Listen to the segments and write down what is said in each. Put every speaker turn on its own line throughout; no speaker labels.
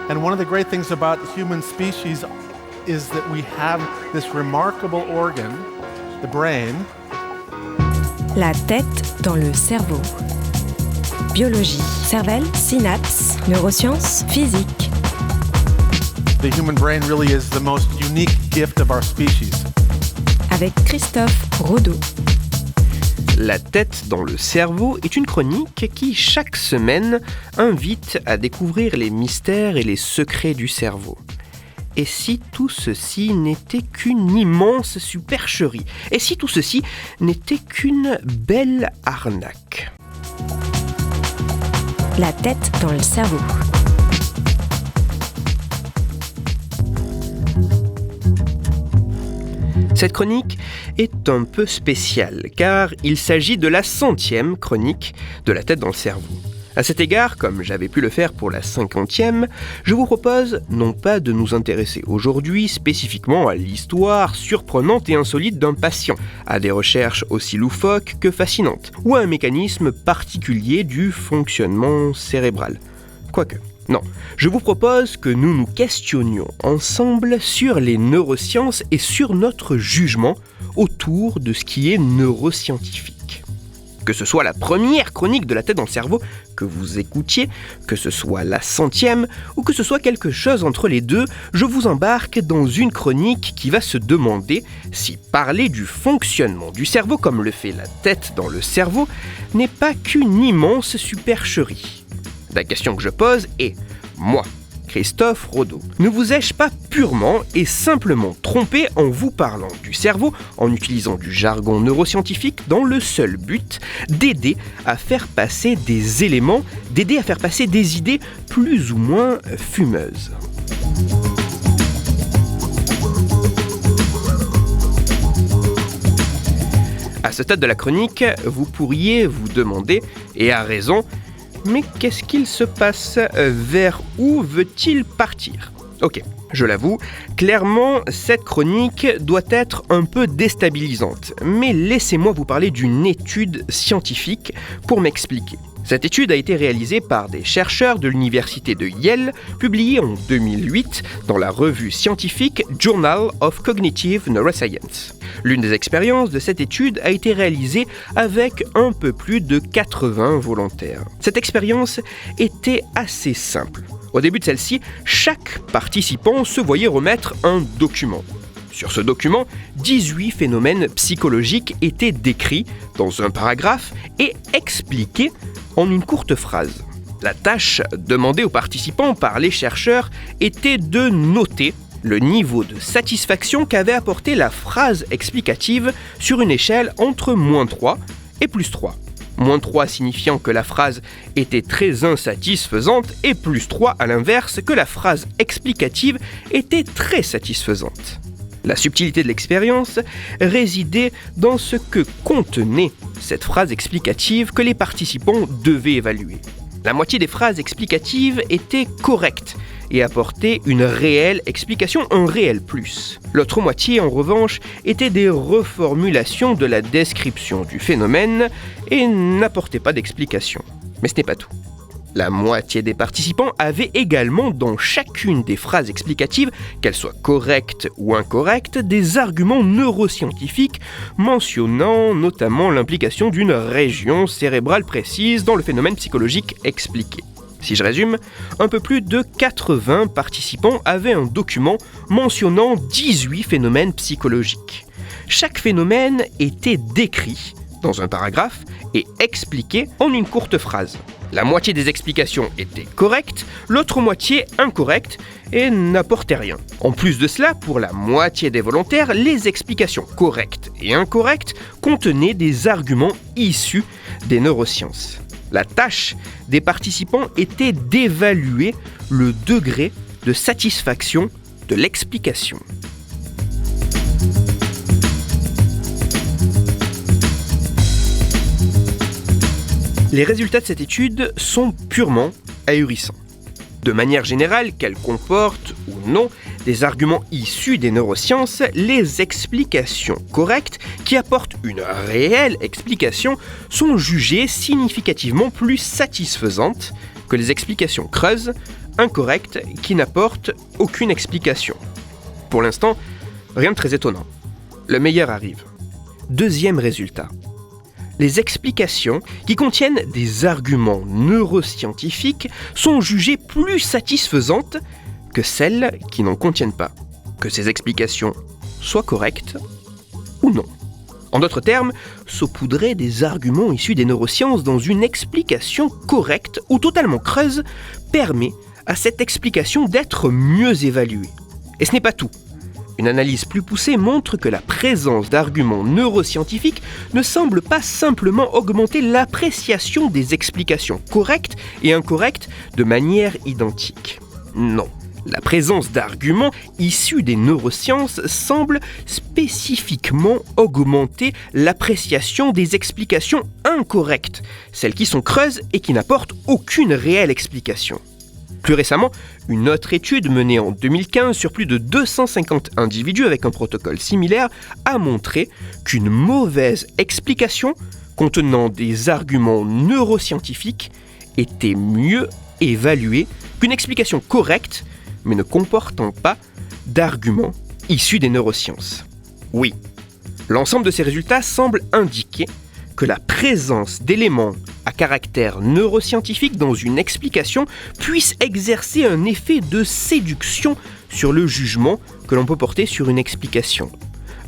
And one of the great things about human species is that we have this remarkable organ, the brain.
La tête dans le cerveau. Biologie, cervelle, synapses, neurosciences, physique.
The human brain really is the most unique gift of our species.
Avec Christophe Rodeau.
La tête dans le cerveau est une chronique qui, chaque semaine, invite à découvrir les mystères et les secrets du cerveau. Et si tout ceci n'était qu'une immense supercherie ? Et si tout ceci n'était qu'une belle arnaque ?
La tête dans le cerveau.
Cette chronique est un peu spéciale, car il s'agit de la 100e chronique de la tête dans le cerveau. À cet égard, comme j'avais pu le faire pour la 50e, je vous propose non pas de nous intéresser aujourd'hui spécifiquement à l'histoire surprenante et insolite d'un patient, à des recherches aussi loufoques que fascinantes, ou à un mécanisme particulier du fonctionnement cérébral. Quoique. Non, je vous propose que nous nous questionnions ensemble sur les neurosciences et sur notre jugement autour de ce qui est neuroscientifique. Que ce soit la première chronique de la tête dans le cerveau que vous écoutiez, que ce soit la 100e ou que ce soit quelque chose entre les deux, je vous embarque dans une chronique qui va se demander si parler du fonctionnement du cerveau comme le fait la tête dans le cerveau n'est pas qu'une immense supercherie. La question que je pose est, moi, Christophe Rodeau, ne vous ai-je pas purement et simplement trompé en vous parlant du cerveau, en utilisant du jargon neuroscientifique dans le seul but d'aider à faire passer des éléments, d'aider à faire passer des idées plus ou moins fumeuses ? À ce stade de la chronique, vous pourriez vous demander, et à raison, mais qu'est-ce qu'il se passe ? Vers où veut-il partir ? Ok, je l'avoue, clairement, cette chronique doit être un peu déstabilisante. Mais laissez-moi vous parler d'une étude scientifique pour m'expliquer. Cette étude a été réalisée par des chercheurs de l'université de Yale, publiée en 2008 dans la revue scientifique Journal of Cognitive Neuroscience. L'une des expériences de cette étude a été réalisée avec un peu plus de 80 volontaires. Cette expérience était assez simple. Au début de celle-ci, chaque participant se voyait remettre un document. Sur ce document, 18 phénomènes psychologiques étaient décrits dans un paragraphe et expliqués en une courte phrase. La tâche demandée aux participants par les chercheurs était de noter le niveau de satisfaction qu'avait apporté la phrase explicative sur une échelle entre -3 et +3. -3 signifiant que la phrase était très insatisfaisante et +3 à l'inverse que la phrase explicative était très satisfaisante. La subtilité de l'expérience résidait dans ce que contenait cette phrase explicative que les participants devaient évaluer. La moitié des phrases explicatives étaient correctes et apportaient une réelle explication, un réel plus. L'autre moitié, en revanche, était des reformulations de la description du phénomène et n'apportaient pas d'explication. Mais ce n'est pas tout. La moitié des participants avaient également dans chacune des phrases explicatives, qu'elles soient correctes ou incorrectes, des arguments neuroscientifiques mentionnant notamment l'implication d'une région cérébrale précise dans le phénomène psychologique expliqué. Si je résume, un peu plus de 80 participants avaient un document mentionnant 18 phénomènes psychologiques. Chaque phénomène était décrit dans un paragraphe et expliqué en une courte phrase. La moitié des explications étaient correctes, l'autre moitié incorrecte et n'apportait rien. En plus de cela, pour la moitié des volontaires, les explications correctes et incorrectes contenaient des arguments issus des neurosciences. La tâche des participants était d'évaluer le degré de satisfaction de l'explication. Les résultats de cette étude sont purement ahurissants. De manière générale, qu'elle comporte ou non des arguments issus des neurosciences, les explications correctes qui apportent une réelle explication sont jugées significativement plus satisfaisantes que les explications creuses, incorrectes qui n'apportent aucune explication. Pour l'instant, rien de très étonnant. Le meilleur arrive. Deuxième résultat. Les explications qui contiennent des arguments neuroscientifiques sont jugées plus satisfaisantes que celles qui n'en contiennent pas. Que ces explications soient correctes ou non. En d'autres termes, saupoudrer des arguments issus des neurosciences dans une explication correcte ou totalement creuse permet à cette explication d'être mieux évaluée. Et ce n'est pas tout. Une analyse plus poussée montre que la présence d'arguments neuroscientifiques ne semble pas simplement augmenter l'appréciation des explications correctes et incorrectes de manière identique. Non. La présence d'arguments issus des neurosciences semble spécifiquement augmenter l'appréciation des explications incorrectes, celles qui sont creuses et qui n'apportent aucune réelle explication. Plus récemment, une autre étude menée en 2015 sur plus de 250 individus avec un protocole similaire a montré qu'une mauvaise explication contenant des arguments neuroscientifiques était mieux évaluée qu'une explication correcte mais ne comportant pas d'arguments issus des neurosciences. Oui, l'ensemble de ces résultats semble indiquer que la présence d'éléments à caractère neuroscientifique dans une explication puisse exercer un effet de séduction sur le jugement que l'on peut porter sur une explication.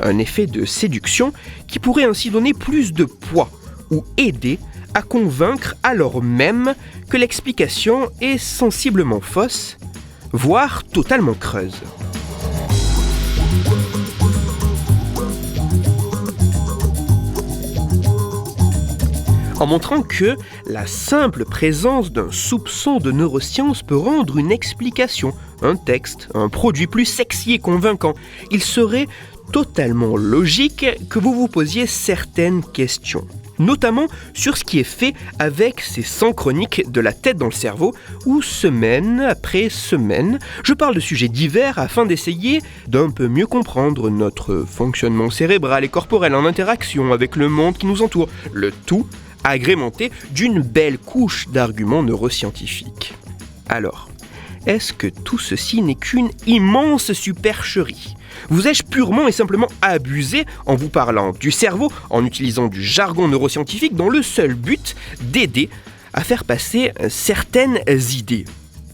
Un effet de séduction qui pourrait ainsi donner plus de poids ou aider à convaincre alors même que l'explication est sensiblement fausse, voire totalement creuse. En montrant que la simple présence d'un soupçon de neurosciences peut rendre une explication, un texte, un produit plus sexy et convaincant, il serait totalement logique que vous vous posiez certaines questions. Notamment sur ce qui est fait avec ces 100 chroniques de la tête dans le cerveau, où semaine après semaine, je parle de sujets divers afin d'essayer d'un peu mieux comprendre notre fonctionnement cérébral et corporel en interaction avec le monde qui nous entoure, le tout agrémenté d'une belle couche d'arguments neuroscientifiques. Alors, est-ce que tout ceci n'est qu'une immense supercherie ? Vous ai-je purement et simplement abusé en vous parlant du cerveau, en utilisant du jargon neuroscientifique dans le seul but d'aider à faire passer certaines idées ?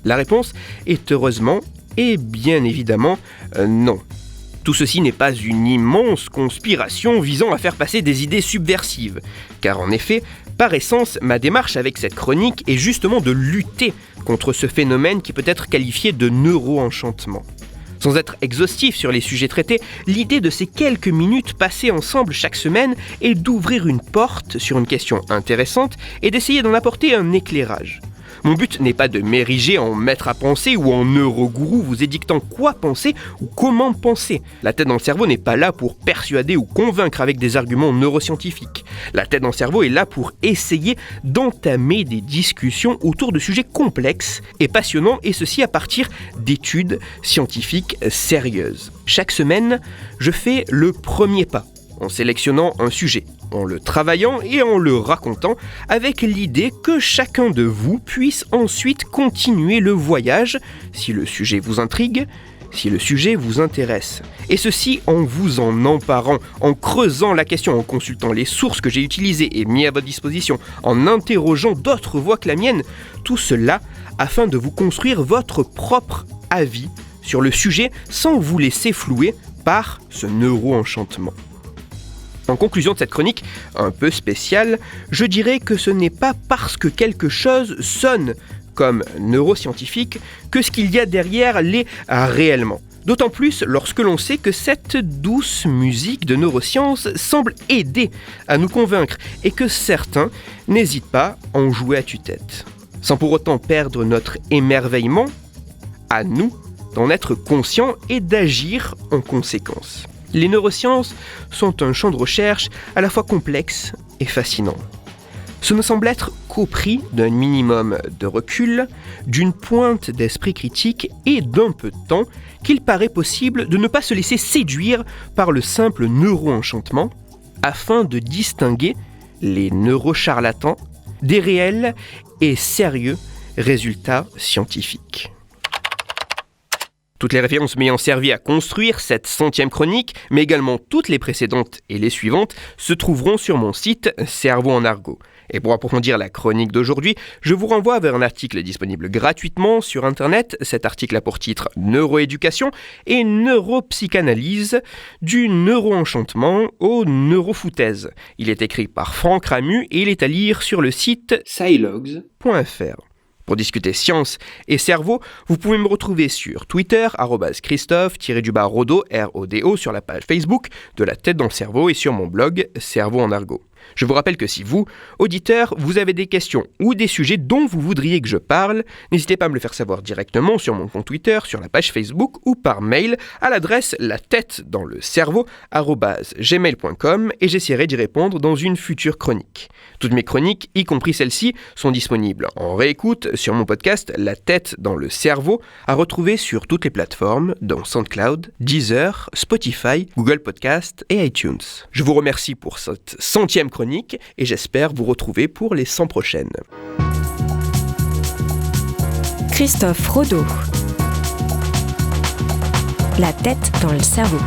La réponse est heureusement et bien évidemment non. Tout ceci n'est pas une immense conspiration visant à faire passer des idées subversives, car en effet, par essence, ma démarche avec cette chronique est justement de lutter contre ce phénomène qui peut être qualifié de neuro-enchantement. Sans être exhaustif sur les sujets traités, l'idée de ces quelques minutes passées ensemble chaque semaine est d'ouvrir une porte sur une question intéressante et d'essayer d'en apporter un éclairage. Mon but n'est pas de m'ériger en maître à penser ou en neurogourou vous édictant quoi penser ou comment penser. La tête dans le cerveau n'est pas là pour persuader ou convaincre avec des arguments neuroscientifiques. La tête dans le cerveau est là pour essayer d'entamer des discussions autour de sujets complexes et passionnants, et ceci à partir d'études scientifiques sérieuses. Chaque semaine, je fais le premier pas en sélectionnant un sujet, en le travaillant et en le racontant, avec l'idée que chacun de vous puisse ensuite continuer le voyage, si le sujet vous intrigue, si le sujet vous intéresse. Et ceci en vous en emparant, en creusant la question, en consultant les sources que j'ai utilisées et mis à votre disposition, en interrogeant d'autres voix que la mienne, tout cela afin de vous construire votre propre avis sur le sujet sans vous laisser flouer par ce neuro-enchantement. En conclusion de cette chronique un peu spéciale, je dirais que ce n'est pas parce que quelque chose sonne comme neuroscientifique que ce qu'il y a derrière l'est réellement. D'autant plus lorsque l'on sait que cette douce musique de neurosciences semble aider à nous convaincre et que certains n'hésitent pas à en jouer à tue-tête. Sans pour autant perdre notre émerveillement, à nous d'en être conscients et d'agir en conséquence. Les neurosciences sont un champ de recherche à la fois complexe et fascinant. Ce ne semble être qu'au prix d'un minimum de recul, d'une pointe d'esprit critique et d'un peu de temps qu'il paraît possible de ne pas se laisser séduire par le simple neuro-enchantement afin de distinguer les neurocharlatans des réels et sérieux résultats scientifiques. Toutes les références m'ayant servi à construire cette 100e chronique, mais également toutes les précédentes et les suivantes, se trouveront sur mon site Cerveau en argot. Et pour approfondir la chronique d'aujourd'hui, je vous renvoie vers un article disponible gratuitement sur Internet. Cet article a pour titre « Neuroéducation et neuropsychanalyse, du neuroenchantement aux neurofoutaises ». Il est écrit par Franck Ramu et il est à lire sur le site scilogs.fr. Pour discuter science et cerveau, vous pouvez me retrouver sur Twitter, @Christophe_Rodo, R-O-D-O, sur la page Facebook de La Tête dans le Cerveau et sur mon blog Cerveau en argot. Je vous rappelle que si vous, auditeurs, vous avez des questions ou des sujets dont vous voudriez que je parle, n'hésitez pas à me le faire savoir directement sur mon compte Twitter, sur la page Facebook ou par mail à l'adresse latettedanslecerveau@gmail.com et j'essaierai d'y répondre dans une future chronique. Toutes mes chroniques, y compris celle-ci, sont disponibles en réécoute sur mon podcast La Tête dans le Cerveau, à retrouver sur toutes les plateformes, dont SoundCloud, Deezer, Spotify, Google Podcast et iTunes. Je vous remercie pour cette 100e chronique et j'espère vous retrouver pour les 100 prochaines.
Christophe Rodo. La tête dans le cerveau.